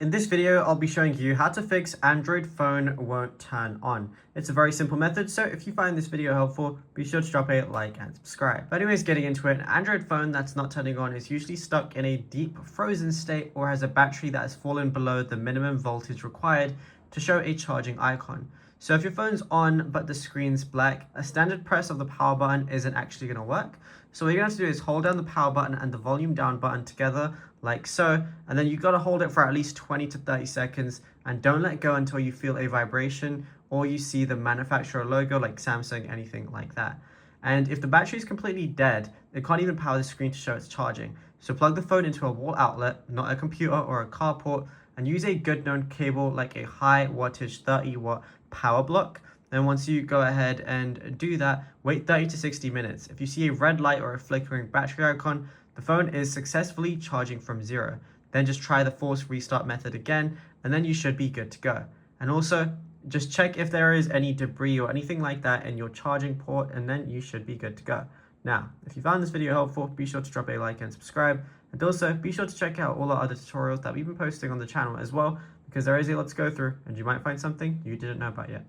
In this video, I'll be showing you how to fix Android phone won't turn on. It's a very simple method, so if you find this video helpful, be sure to drop a like and subscribe. But anyways, getting into it, an Android phone that's not turning on is usually stuck in a deep frozen state or has a battery that has fallen below the minimum voltage required to show a charging icon. So if your phone's on but the screen's black, a standard press of the power button isn't actually going to work. So what you're going to have to do is hold down the power button and the volume down button together like so, and then you've got to hold it for at least 20 to 30 seconds and don't let go until you feel a vibration or you see the manufacturer logo like Samsung, anything like that. And if the battery is completely dead, it can't even power the screen to show it's charging. So plug the phone into a wall outlet, not a computer or a car port, and use a good known cable like a high wattage 30-watt power block. Then once you go ahead and do that, wait 30 to 60 minutes. If you see a red light or a flickering battery icon, the phone is successfully charging from zero. Then just try the force restart method again, and then you should be good to go. And also, just check if there is any debris or anything like that in your charging port, and then you should be good to go. Now, if you found this video helpful, be sure to drop a like and subscribe. And also, be sure to check out all our other tutorials that we've been posting on the channel as well, because there is a lot to go through, and you might find something you didn't know about yet.